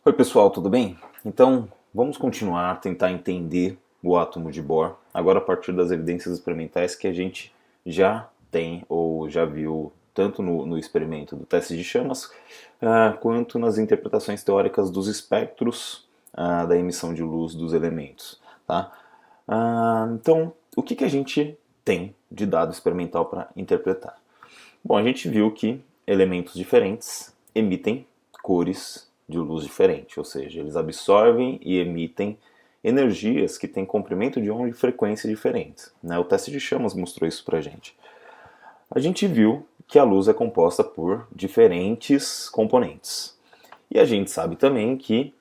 Oi pessoal, tudo bem? Então vamos continuar, tentar entender o átomo de Bohr, agora a partir das evidências experimentais que a gente já tem ou já viu tanto no experimento do teste de chamas, quanto nas interpretações teóricas dos espectros da emissão de luz dos elementos. Tá? Então, o que a gente tem de dado experimental para interpretar? Bom, a gente viu que elementos diferentes emitem cores de luz diferente, ou seja, eles absorvem e emitem energias que têm comprimento de onda e frequência diferentes. Né? O teste de chamas mostrou isso para a gente. A gente viu que a luz é composta por diferentes componentes. E a gente sabe também que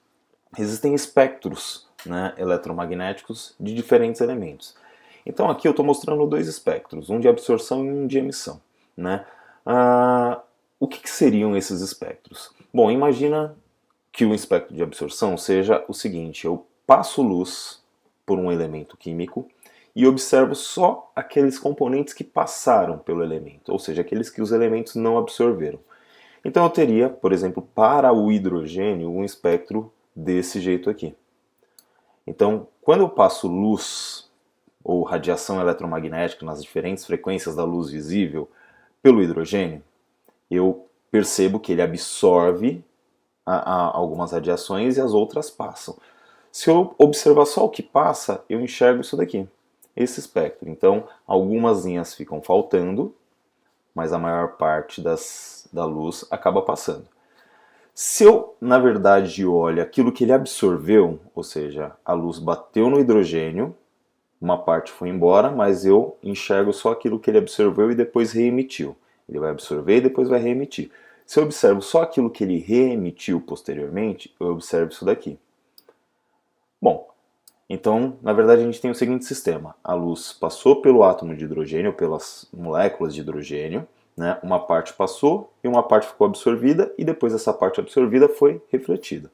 existem espectros, né, eletromagnéticos de diferentes elementos. Então aqui eu estou mostrando dois espectros, um de absorção e um de emissão. Né? O que seriam esses espectros? Bom, imagina que o espectro de absorção seja o seguinte: eu passo luz por um elemento químico e observo só aqueles componentes que passaram pelo elemento, ou seja, aqueles que os elementos não absorveram. Então eu teria, por exemplo, para o hidrogênio, um espectro desse jeito aqui. Então, quando eu passo luz ou radiação eletromagnética nas diferentes frequências da luz visível pelo hidrogênio, eu percebo que ele absorve algumas radiações e as outras passam. Se eu observar só o que passa, eu enxergo isso daqui, esse espectro. Então, algumas linhas ficam faltando, mas a maior parte da luz acaba passando. Se eu, na verdade, olho aquilo que ele absorveu, ou seja, a luz bateu no hidrogênio, uma parte foi embora, mas eu enxergo só aquilo que ele absorveu e depois reemitiu. Ele vai absorver e depois vai reemitir. Se eu observo só aquilo que ele reemitiu posteriormente, eu observo isso daqui. Bom, então, na verdade, a gente tem o seguinte sistema. A luz passou pelo átomo de hidrogênio, pelas moléculas de hidrogênio, né? Uma parte passou e uma parte ficou absorvida, e depois essa parte absorvida foi refletida.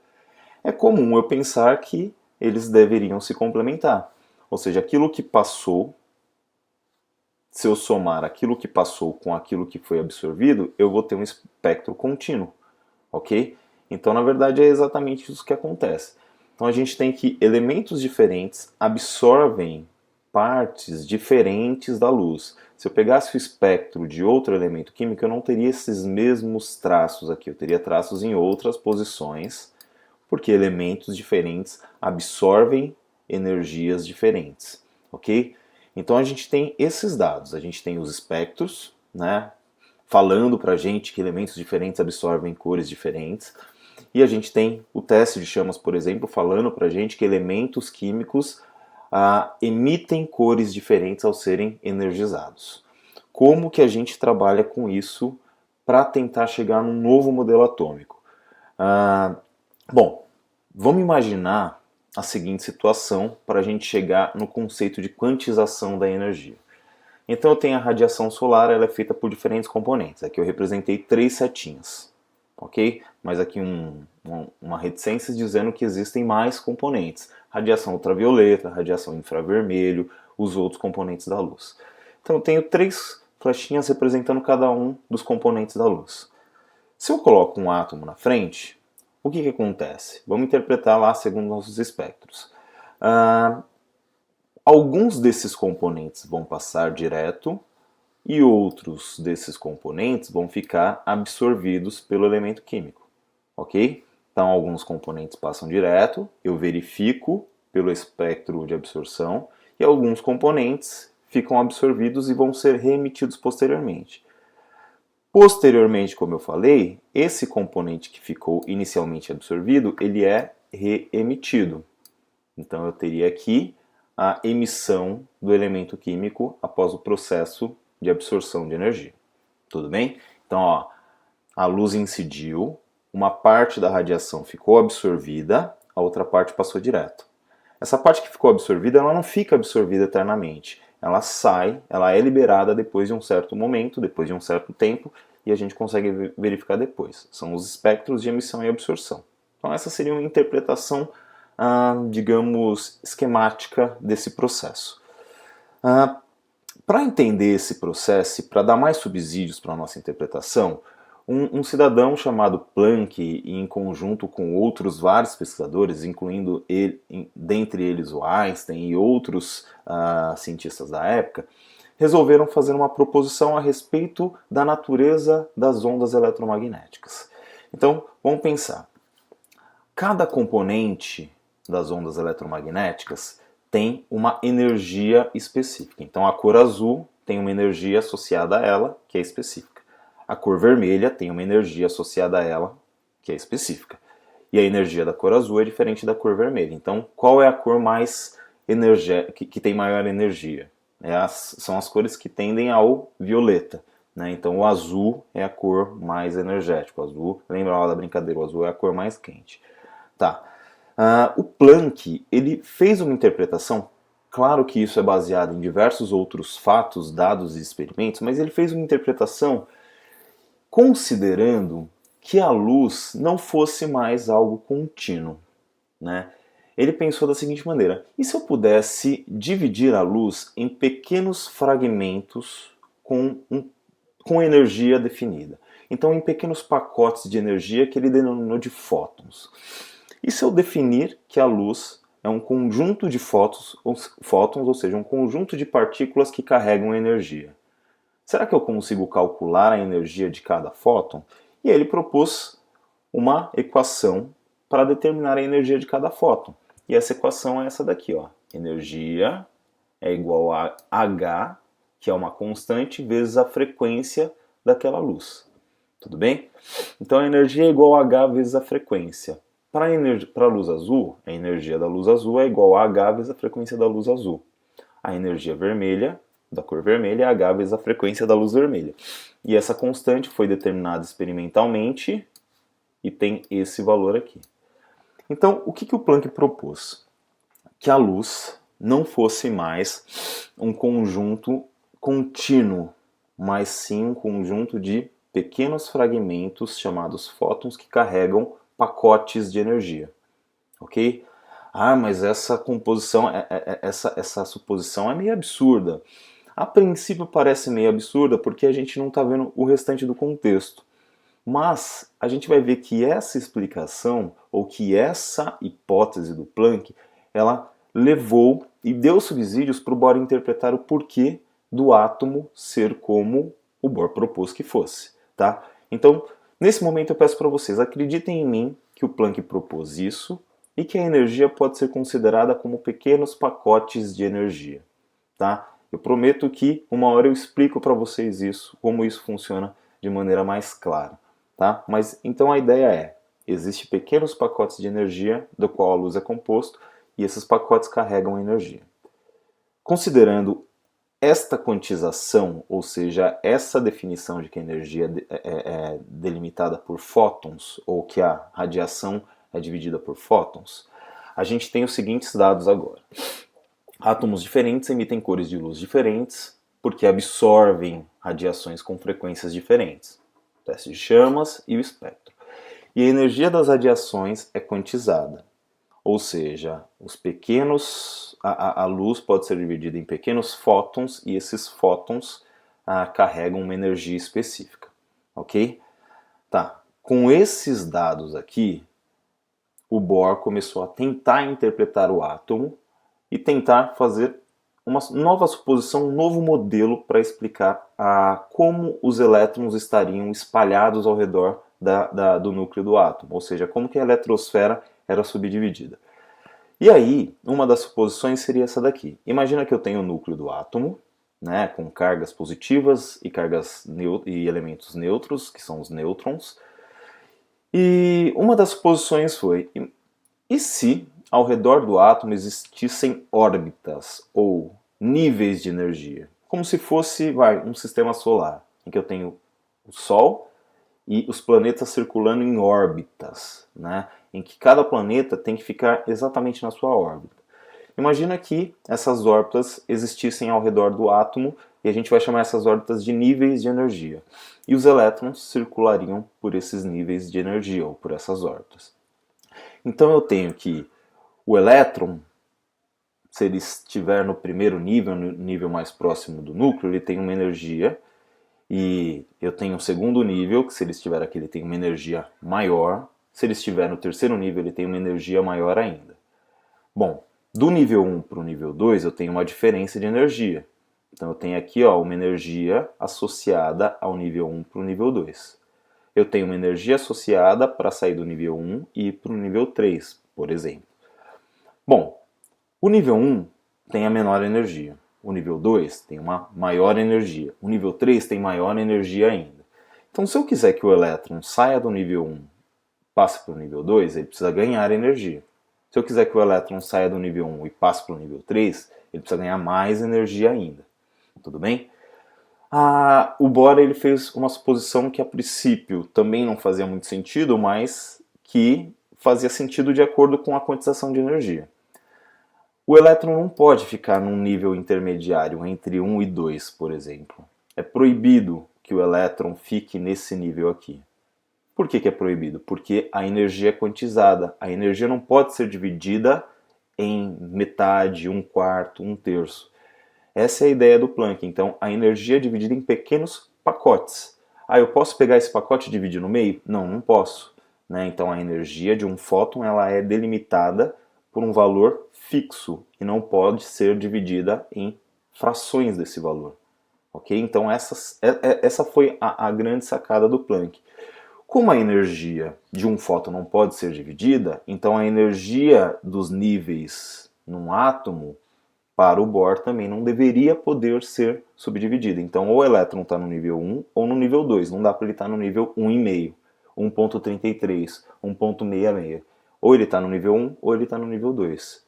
É comum eu pensar que eles deveriam se complementar. Ou seja, aquilo que passou, se eu somar aquilo que passou com aquilo que foi absorvido, eu vou ter um espectro contínuo, ok? Então, na verdade, é exatamente isso que acontece. Então, a gente tem que elementos diferentes absorvem partes diferentes da luz. Se eu pegasse o espectro de outro elemento químico, eu não teria esses mesmos traços aqui, eu teria traços em outras posições, porque elementos diferentes absorvem energias diferentes, ok? Então a gente tem esses dados, a gente tem os espectros, né, falando para a gente que elementos diferentes absorvem cores diferentes, e a gente tem o teste de chamas, por exemplo, falando para a gente que elementos químicos emitem cores diferentes ao serem energizados. Como que a gente trabalha com isso para tentar chegar num novo modelo atômico? Bom, vamos imaginar a seguinte situação para a gente chegar no conceito de quantização da energia. Então eu tenho a radiação solar, ela é feita por diferentes componentes. Aqui eu representei 3 setinhas, ok? Mas aqui uma reticência dizendo que existem mais componentes. Radiação ultravioleta, radiação infravermelho, os outros componentes da luz. Então eu tenho 3 flechinhas representando cada um dos componentes da luz. Se eu coloco um átomo na frente, o que acontece? Vamos interpretar lá segundo nossos espectros. Alguns desses componentes vão passar direto e outros desses componentes vão ficar absorvidos pelo elemento químico, ok? Então, alguns componentes passam direto, eu verifico pelo espectro de absorção, e alguns componentes ficam absorvidos e vão ser reemitidos posteriormente. Posteriormente, como eu falei, esse componente que ficou inicialmente absorvido, ele é reemitido. Então eu teria aqui a emissão do elemento químico após o processo de absorção de energia. Tudo bem? Então, ó, a luz incidiu, uma parte da radiação ficou absorvida, a outra parte passou direto. Essa parte que ficou absorvida, ela não fica absorvida eternamente. Ela sai, ela é liberada depois de um certo momento, depois de um certo tempo, e a gente consegue verificar depois. São os espectros de emissão e absorção. Então essa seria uma interpretação, digamos, esquemática desse processo. Para entender esse processo e para dar mais subsídios para a nossa interpretação, Um cidadão chamado Planck, em conjunto com outros vários pesquisadores, incluindo dentre eles o Einstein e outros cientistas da época, resolveram fazer uma proposição a respeito da natureza das ondas eletromagnéticas. Então, vamos pensar. Cada componente das ondas eletromagnéticas tem uma energia específica. Então, a cor azul tem uma energia associada a ela, que é específica. A cor vermelha tem uma energia associada a ela, que é específica. E a energia da cor azul é diferente da cor vermelha. Então, qual é a cor mais que tem maior energia? São as cores que tendem ao violeta. Né? Então, o azul é a cor mais energética. O azul, lembra lá da brincadeira, o azul é a cor mais quente. Tá. O Planck, ele fez uma interpretação, claro que isso é baseado em diversos outros fatos, dados e experimentos, mas ele fez uma interpretação considerando que a luz não fosse mais algo contínuo, né? Ele pensou da seguinte maneira: e se eu pudesse dividir a luz em pequenos fragmentos com energia definida? Então, em pequenos pacotes de energia que ele denominou de fótons. E se eu definir que a luz é um conjunto de fótons, ou seja, um conjunto de partículas que carregam energia? Será que eu consigo calcular a energia de cada fóton? E ele propôs uma equação para determinar a energia de cada fóton. E essa equação é essa daqui, ó. Energia é igual a H, que é uma constante, vezes a frequência daquela luz. Tudo bem? Então a energia é igual a H vezes a frequência. Para a luz azul, a energia da luz azul é igual a H vezes a frequência da luz azul. A energia vermelha da cor vermelha é H vezes a frequência da luz vermelha. E essa constante foi determinada experimentalmente e tem esse valor aqui. Então, o que o Planck propôs? Que a luz não fosse mais um conjunto contínuo, mas sim um conjunto de pequenos fragmentos chamados fótons que carregam pacotes de energia. Ok? Mas essa composição, essa suposição é meio absurda. A princípio parece meio absurda porque a gente não está vendo o restante do contexto. Mas a gente vai ver que essa explicação, ou que essa hipótese do Planck, ela levou e deu subsídios para o Bohr interpretar o porquê do átomo ser como o Bohr propôs que fosse. Tá? Então, nesse momento eu peço para vocês, acreditem em mim que o Planck propôs isso e que a energia pode ser considerada como pequenos pacotes de energia. Tá? Eu prometo que uma hora eu explico para vocês isso, como isso funciona de maneira mais clara. Tá? Mas então a ideia é, existem pequenos pacotes de energia do qual a luz é composto e esses pacotes carregam energia. Considerando esta quantização, ou seja, essa definição de que a energia é delimitada por fótons, ou que a radiação é dividida por fótons, a gente tem os seguintes dados agora. Átomos diferentes emitem cores de luz diferentes porque absorvem radiações com frequências diferentes. O teste de chamas e o espectro. E a energia das radiações é quantizada. Ou seja, a luz pode ser dividida em pequenos fótons e esses fótons carregam uma energia específica. Ok? Tá. Com esses dados aqui, o Bohr começou a tentar interpretar o átomo e tentar fazer uma nova suposição, um novo modelo para explicar como os elétrons estariam espalhados ao redor do núcleo do átomo, ou seja, como que a eletrosfera era subdividida. E aí, uma das suposições seria essa daqui. Imagina que eu tenho o núcleo do átomo, né, com cargas positivas e elementos neutros, que são os nêutrons. E uma das suposições foi, e se ao redor do átomo existissem órbitas ou níveis de energia? Como se fosse um sistema solar, em que eu tenho o Sol e os planetas circulando em órbitas, né? Em que cada planeta tem que ficar exatamente na sua órbita. Imagina que essas órbitas existissem ao redor do átomo e a gente vai chamar essas órbitas de níveis de energia. E os elétrons circulariam por esses níveis de energia ou por essas órbitas. Então eu tenho que o elétron, se ele estiver no primeiro nível, no nível mais próximo do núcleo, ele tem uma energia E eu tenho um segundo nível, que se ele estiver aqui ele tem uma energia maior. Se ele estiver no terceiro nível ele tem uma energia maior ainda. Bom, do nível 1 para o nível 2 eu tenho uma diferença de energia. Então eu tenho aqui uma energia associada ao nível 1 para o nível 2. Eu tenho uma energia associada para sair do nível 1 e ir para o nível 3, por exemplo. Bom, o nível 1 tem a menor energia. O nível 2 tem uma maior energia. O nível 3 tem maior energia ainda. Então, se eu quiser que o elétron saia do nível 1 e passe para o nível 2, ele precisa ganhar energia. Se eu quiser que o elétron saia do nível 1 e passe para o nível 3, ele precisa ganhar mais energia ainda. Tudo bem? O Bohr ele fez uma suposição que a princípio também não fazia muito sentido, mas que fazia sentido de acordo com a quantização de energia. O elétron não pode ficar num nível intermediário entre 1 e 2, por exemplo. É proibido que o elétron fique nesse nível aqui. Por que é proibido? Porque a energia é quantizada. A energia não pode ser dividida em metade, um quarto, um terço. Essa é a ideia do Planck. Então, a energia é dividida em pequenos pacotes. Eu posso pegar esse pacote e dividir no meio? Não, não posso. Então, a energia de um fóton ela é delimitada por um valor fixo e não pode ser dividida em frações desse valor. Ok? Então, essa foi a grande sacada do Planck. Como a energia de um fóton não pode ser dividida, então a energia dos níveis num átomo para o Bohr também não deveria poder ser subdividida. Então, ou o elétron está no nível 1 ou no nível 2. Não dá para ele estar no nível 1,5, 1,33, 1,66. Ou ele está no nível 1 ou ele está no nível 2.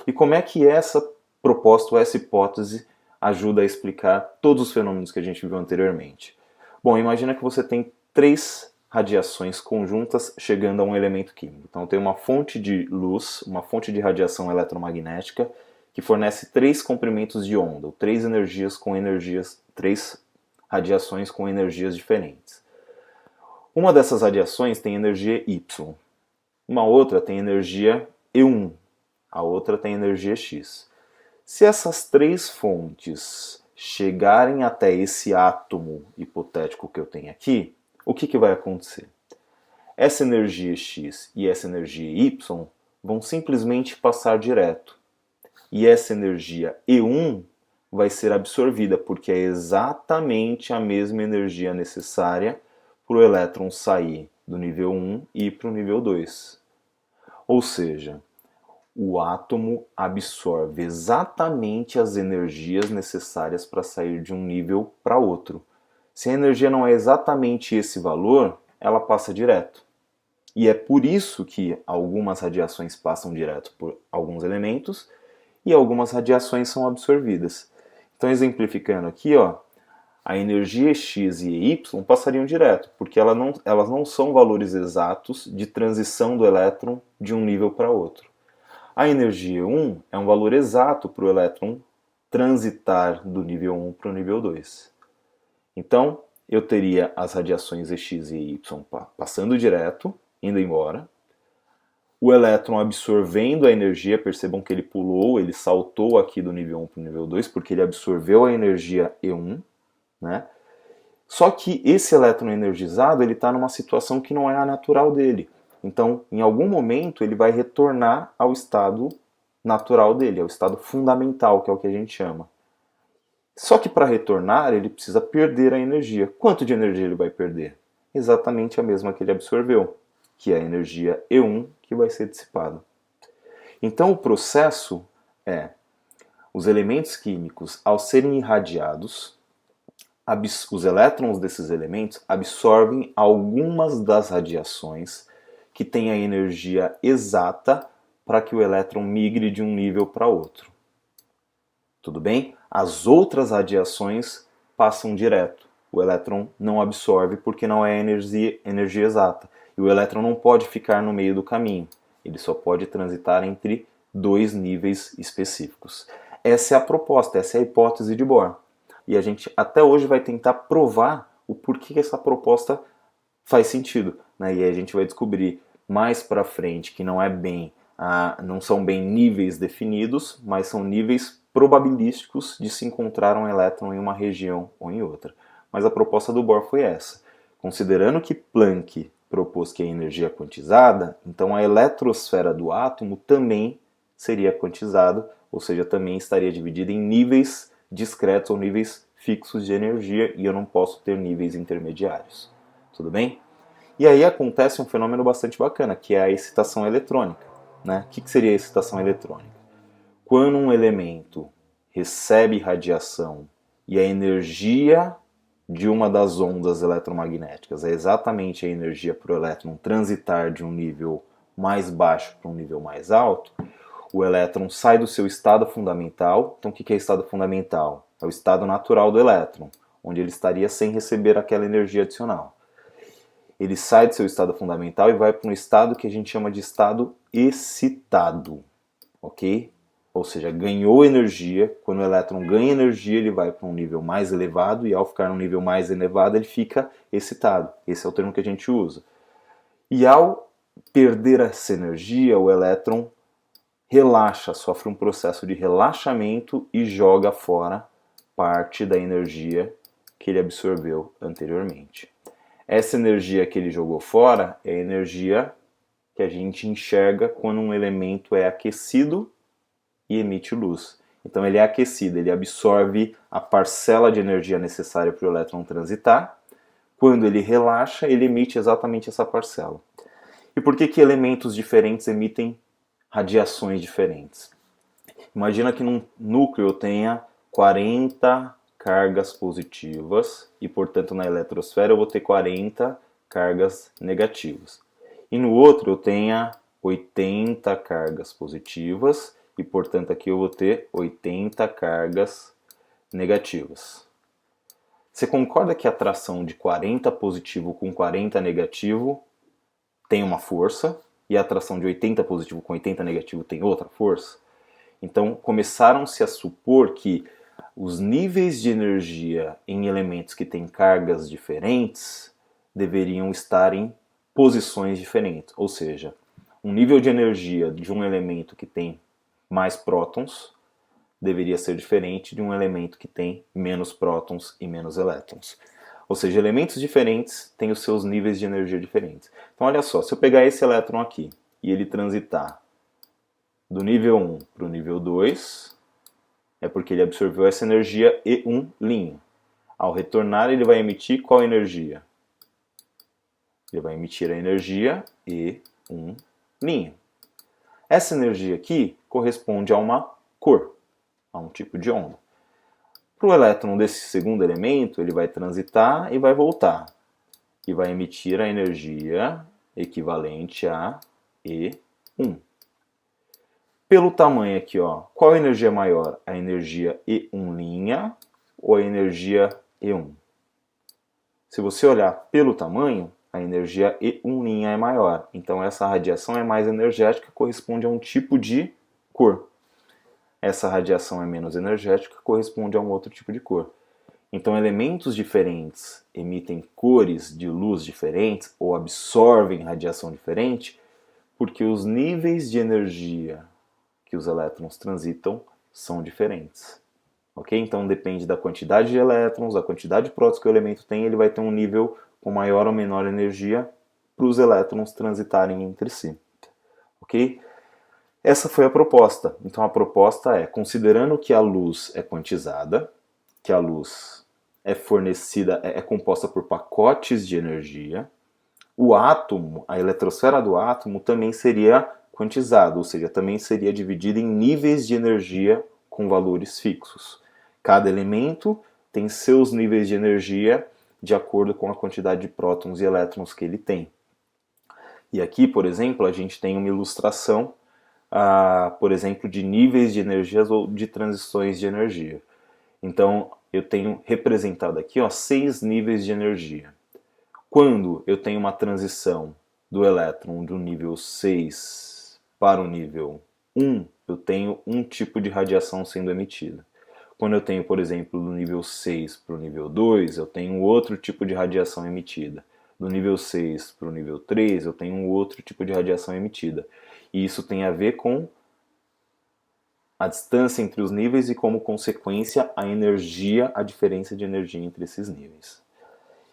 E como é que essa proposta ou essa hipótese ajuda a explicar todos os fenômenos que a gente viu anteriormente? Bom, imagina que você tem 3 radiações conjuntas chegando a um elemento químico. Então tem uma fonte de luz, uma fonte de radiação eletromagnética que fornece 3 comprimentos de onda, 3 radiações com energias diferentes. Uma dessas radiações tem energia Y, uma outra tem energia E1, a outra tem energia X. Se essas 3 fontes chegarem até esse átomo hipotético que eu tenho aqui, o que vai acontecer? Essa energia X e essa energia Y vão simplesmente passar direto. E essa energia E1 vai ser absorvida, porque é exatamente a mesma energia necessária para o elétron sair do nível 1 e ir para o nível 2. Ou seja, o átomo absorve exatamente as energias necessárias para sair de um nível para outro. Se a energia não é exatamente esse valor, ela passa direto. E é por isso que algumas radiações passam direto por alguns elementos e algumas radiações são absorvidas. Então, exemplificando aqui, a energia X e Y passariam direto, porque elas não são valores exatos de transição do elétron de um nível para outro. A energia 1 é um valor exato para o elétron transitar do nível 1 para o nível 2. Então, eu teria as radiações X e Y passando direto, indo embora. O elétron absorvendo a energia, percebam que ele pulou, ele saltou aqui do nível 1 para o nível 2, porque ele absorveu a energia E1, né? Só que esse elétron energizado, ele está numa situação que não é a natural dele. Então, em algum momento, ele vai retornar ao estado natural dele, ao estado fundamental, que é o que a gente chama. Só que para retornar, ele precisa perder a energia. Quanto de energia ele vai perder? Exatamente a mesma que ele absorveu, que é a energia E1 que vai ser dissipada. Então o processo é, os elementos químicos, ao serem irradiados, os elétrons desses elementos absorvem algumas das radiações que têm a energia exata para que o elétron migre de um nível para outro. Tudo bem? As outras radiações passam direto. O elétron não absorve porque não é energia exata. E o elétron não pode ficar no meio do caminho. Ele só pode transitar entre 2 níveis específicos. Essa é a proposta, essa é a hipótese de Bohr. E a gente até hoje vai tentar provar o porquê essa proposta faz sentido. Né? E aí a gente vai descobrir mais para frente que não são bem níveis definidos, mas são níveis probabilísticos de se encontrar um elétron em uma região ou em outra. mas a proposta do Bohr foi essa. Considerando que Planck propôs que a energia é quantizada, então a eletrosfera do átomo também seria quantizada, ou seja, também estaria dividida em níveis discretos ou níveis fixos de energia, e eu não posso ter níveis intermediários. Tudo bem? E aí acontece um fenômeno bastante bacana, que é a excitação eletrônica. Né? O que seria a excitação eletrônica? Quando um elemento recebe radiação e a energia de uma das ondas eletromagnéticas é exatamente a energia para o elétron transitar de um nível mais baixo para um nível mais alto, o elétron sai do seu estado fundamental. Então o que é estado fundamental? É o estado natural do elétron, onde ele estaria sem receber aquela energia adicional. Ele sai do seu estado fundamental e vai para um estado que a gente chama de estado excitado, ok? Ou seja, ganhou energia. Quando o elétron ganha energia, ele vai para um nível mais elevado, e ao ficar num nível mais elevado, ele fica excitado. Esse é o termo que a gente usa. E ao perder essa energia, o elétron relaxa, sofre um processo de relaxamento e joga fora parte da energia que ele absorveu anteriormente. Essa energia que ele jogou fora é a energia que a gente enxerga quando um elemento é aquecido e emite luz. Então ele é aquecido, ele absorve a parcela de energia necessária para o elétron transitar. Quando ele relaxa, ele emite exatamente essa parcela. E por que elementos diferentes emitem radiações diferentes? Imagina que num núcleo eu tenha 40 cargas positivas e, portanto, na eletrosfera eu vou ter 40 cargas negativas. E no outro eu tenha 80 cargas positivas e, portanto, aqui eu vou ter 80 cargas negativas. Você concorda que a atração de 40 positivo com 40 negativo tem uma força e a atração de 80 positivo com 80 negativo tem outra força? Então começaram-se a supor que os níveis de energia em elementos que têm cargas diferentes deveriam estar em posições diferentes. Ou seja, um nível de energia de um elemento que tem mais prótons deveria ser diferente de um elemento que tem menos prótons e menos elétrons. Ou seja, elementos diferentes têm os seus níveis de energia diferentes. Então olha só, se eu pegar esse elétron aqui e ele transitar do nível 1 para o nível 2, é porque ele absorveu essa energia E1'. Ao retornar, ele vai emitir qual energia? Ele vai emitir a energia E1'. Essa energia aqui corresponde a uma cor, a um tipo de onda. Para o elétron desse segundo elemento, ele vai transitar e vai voltar. E vai emitir a energia equivalente a E1. Pelo tamanho aqui, ó, qual a energia maior? A energia E1' ou a energia E1? Se você olhar pelo tamanho, a energia E1' é maior. Então essa radiação é mais energética, corresponde a um tipo de cor. Essa radiação é menos energética, corresponde a um outro tipo de cor. Então elementos diferentes emitem cores de luz diferentes ou absorvem radiação diferente porque os níveis de energia que os elétrons transitam são diferentes. Ok? Então depende da quantidade de elétrons, da quantidade de prótons que o elemento tem, ele vai ter um nível com maior ou menor energia para os elétrons transitarem entre si. Ok? Essa foi a proposta. Então a proposta é, considerando que a luz é quantizada, que a luz é fornecida, é composta por pacotes de energia, o átomo, a eletrosfera do átomo também seria quantizado, ou seja, também seria dividido em níveis de energia com valores fixos. Cada elemento tem seus níveis de energia de acordo com a quantidade de prótons e elétrons que ele tem. E aqui, por exemplo, a gente tem uma ilustração, por exemplo, de níveis de energias ou de transições de energia. Então, eu tenho representado aqui 6 níveis de energia. Quando eu tenho uma transição do elétron do nível 6 para o nível 1, eu tenho um tipo de radiação sendo emitida. Quando eu tenho, por exemplo, do nível 6 para o nível 2, eu tenho outro tipo de radiação emitida. Do nível 6 para o nível 3, eu tenho um outro tipo de radiação emitida. E isso tem a ver com a distância entre os níveis e, como consequência, a energia, a diferença de energia entre esses níveis.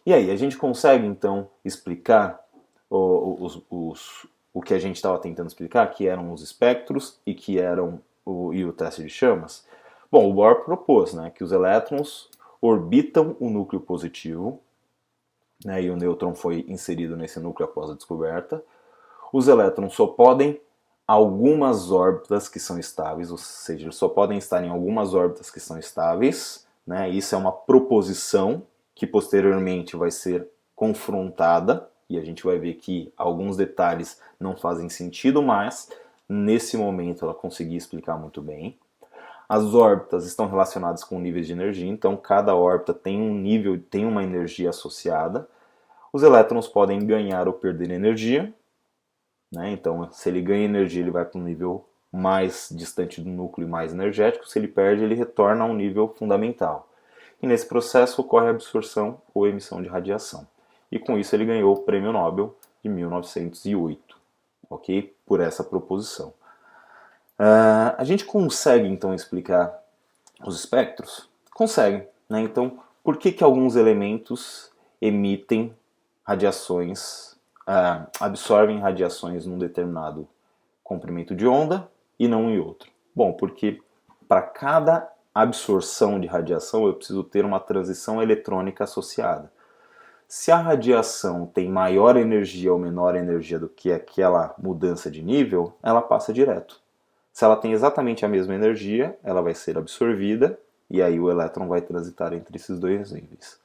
E aí, a gente consegue então explicar o que a gente estava tentando explicar, que eram os espectros e que eram e o teste de chamas? Bom, o Bohr propôs, né, que os elétrons orbitam o núcleo positivo, né, e o nêutron foi inserido nesse núcleo após a descoberta. Os elétrons só podem algumas órbitas que são estáveis, ou seja, eles só podem estar em algumas órbitas que são estáveis, né? Isso é uma proposição que posteriormente vai ser confrontada, e a gente vai ver que alguns detalhes não fazem sentido, mas nesse momento ela conseguiu explicar muito bem. As órbitas estão relacionadas com níveis de energia, então cada órbita tem um nível, tem uma energia associada. Os elétrons podem ganhar ou perder energia, né? Então, se ele ganha energia, ele vai para um nível mais distante do núcleo e mais energético. Se ele perde, ele retorna a um nível fundamental. E nesse processo ocorre a absorção ou emissão de radiação. E com isso ele ganhou o Prêmio Nobel de 1908, ok? Por essa proposição. A gente consegue então explicar os espectros? Consegue, né? Então, por que alguns elementos emitem radiações, absorvem radiações num determinado comprimento de onda e não em outro? Bom, porque para cada absorção de radiação eu preciso ter uma transição eletrônica associada. Se a radiação tem maior energia ou menor energia do que aquela mudança de nível, ela passa direto. Se ela tem exatamente a mesma energia, ela vai ser absorvida e aí o elétron vai transitar entre esses dois níveis.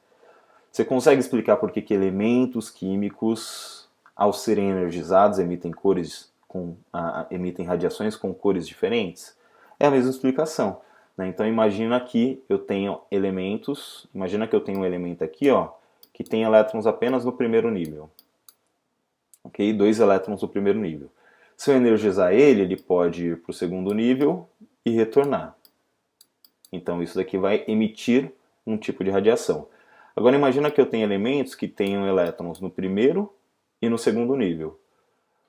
Você consegue explicar por que elementos químicos, ao serem energizados, emitem radiações com cores diferentes? É a mesma explicação, né? Então imagina que eu tenho elementos, imagina que eu tenho um elemento aqui, ó, que tem elétrons apenas no primeiro nível. Ok? 2 elétrons no primeiro nível. Se eu energizar ele, ele pode ir para o segundo nível e retornar. Então isso daqui vai emitir um tipo de radiação. Agora imagina que eu tenho elementos que tenham elétrons no primeiro e no segundo nível.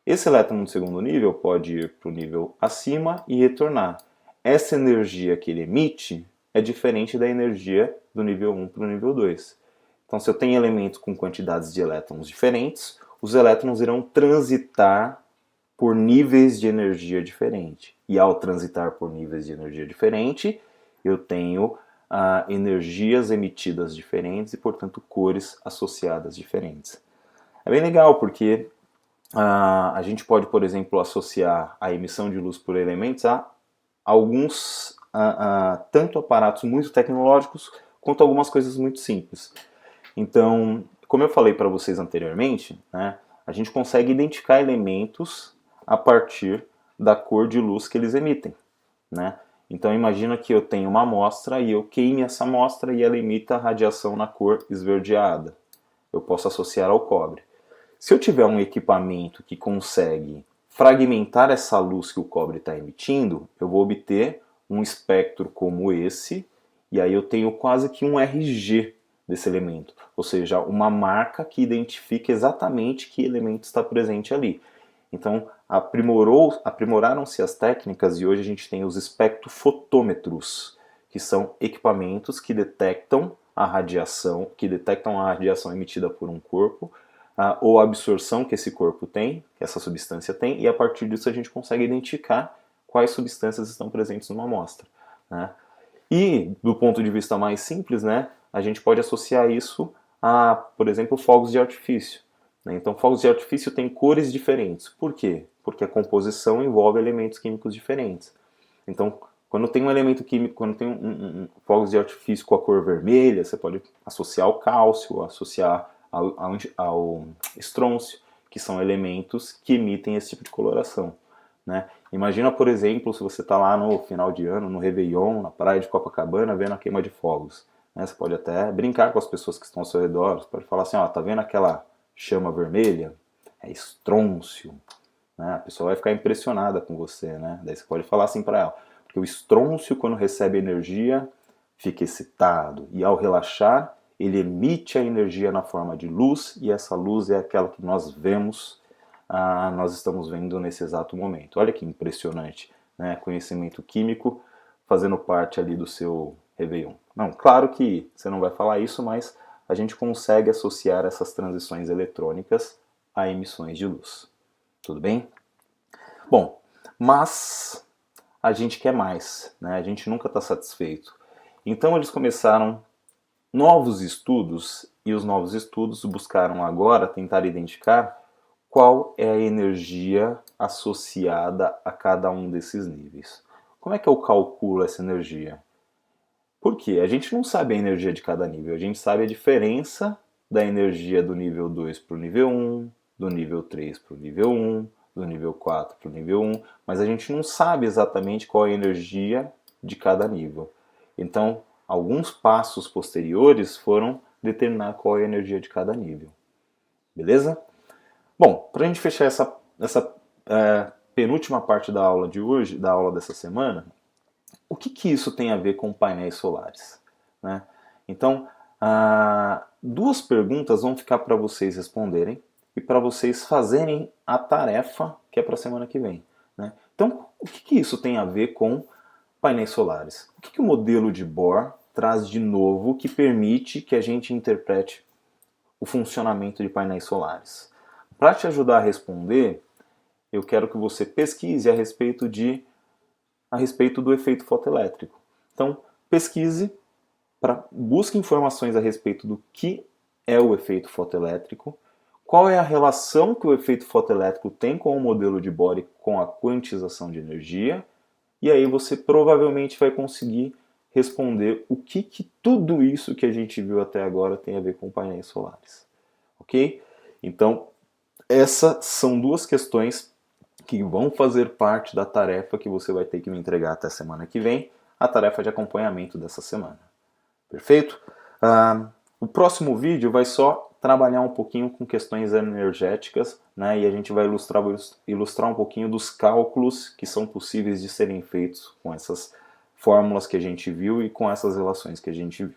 Esse elétron no segundo nível pode ir para o nível acima e retornar. Essa energia que ele emite é diferente da energia do nível 1 para o nível 2. Então se eu tenho elementos com quantidades de elétrons diferentes, os elétrons irão transitar por níveis de energia diferente. E ao transitar por níveis de energia diferente, eu tenho energias emitidas diferentes e, portanto, cores associadas diferentes. É bem legal porque a gente pode, por exemplo, associar a emissão de luz por elementos a alguns, tanto aparatos muito tecnológicos quanto algumas coisas muito simples. Então, como eu falei para vocês anteriormente, né, a gente consegue identificar elementos a partir da cor de luz que eles emitem, né? Então imagina que eu tenho uma amostra e eu queime essa amostra e ela emita radiação na cor esverdeada. Eu posso associar ao cobre. Se eu tiver um equipamento que consegue fragmentar essa luz que o cobre está emitindo, eu vou obter um espectro como esse, e aí eu tenho quase que um RG desse elemento, ou seja, uma marca que identifica exatamente que elemento está presente ali. Então, aprimoraram-se as técnicas e hoje a gente tem os espectrofotômetros, que são equipamentos que detectam a radiação emitida por um corpo, ou a absorção que esse corpo tem, que essa substância tem, e a partir disso a gente consegue identificar quais substâncias estão presentes numa amostra, né? E, do ponto de vista mais simples, né, a gente pode associar isso a, por exemplo, fogos de artifício. Então, fogos de artifício têm cores diferentes. Por quê? Porque a composição envolve elementos químicos diferentes. Então, quando tem um elemento químico, quando tem fogos de artifício com a cor vermelha, você pode associar ao cálcio, associar ao estrôncio, que são elementos que emitem esse tipo de coloração, né? Imagina, por exemplo, se você está lá no final de ano, no Réveillon, na praia de Copacabana, vendo a queima de fogos, né? Você pode até brincar com as pessoas que estão ao seu redor, você pode falar assim, ó, tá vendo aquela chama vermelha? É estrôncio, né? A pessoa vai ficar impressionada com você, né? Daí você pode falar assim para ela, porque o estrôncio, quando recebe energia, fica excitado, e ao relaxar, ele emite a energia na forma de luz, e essa luz é aquela que nós vemos, nós estamos vendo nesse exato momento. Olha que impressionante, né? Conhecimento químico fazendo parte ali do seu Réveillon. Não, claro que você não vai falar isso, mas a gente consegue associar essas transições eletrônicas a emissões de luz. Tudo bem? Bom, mas a gente quer mais, né? A gente nunca está satisfeito. Então eles começaram novos estudos, e os novos estudos buscaram agora tentar identificar qual é a energia associada a cada um desses níveis. Como é que eu calculo essa energia? Por quê? A gente não sabe a energia de cada nível, a gente sabe a diferença da energia do nível 2 para o nível 1, do nível 3 para o nível 1, do nível 4 para o nível 1, mas a gente não sabe exatamente qual é a energia de cada nível. Então, alguns passos posteriores foram determinar qual é a energia de cada nível. Beleza? Bom, para a gente fechar essa penúltima parte da aula de hoje, da aula dessa semana, o que isso tem a ver com painéis solares? Né? Então, duas perguntas vão ficar para vocês responderem e para vocês fazerem a tarefa que é para a semana que vem. Né? Então, o que isso tem a ver com painéis solares? O que o modelo de Bohr traz de novo que permite que a gente interprete o funcionamento de painéis solares? Para te ajudar a responder, eu quero que você pesquise a respeito do efeito fotoelétrico. Então, pesquise, busque informações a respeito do que é o efeito fotoelétrico, qual é a relação que o efeito fotoelétrico tem com o modelo de Bohr e com a quantização de energia, e aí você provavelmente vai conseguir responder o que tudo isso que a gente viu até agora tem a ver com painéis solares. Ok? Então, essas são duas questões que vão fazer parte da tarefa que você vai ter que me entregar até a semana que vem, a tarefa de acompanhamento dessa semana. Perfeito? O próximo vídeo vai só trabalhar um pouquinho com questões energéticas, né, e a gente vai ilustrar um pouquinho dos cálculos que são possíveis de serem feitos com essas fórmulas que a gente viu e com essas relações que a gente viu.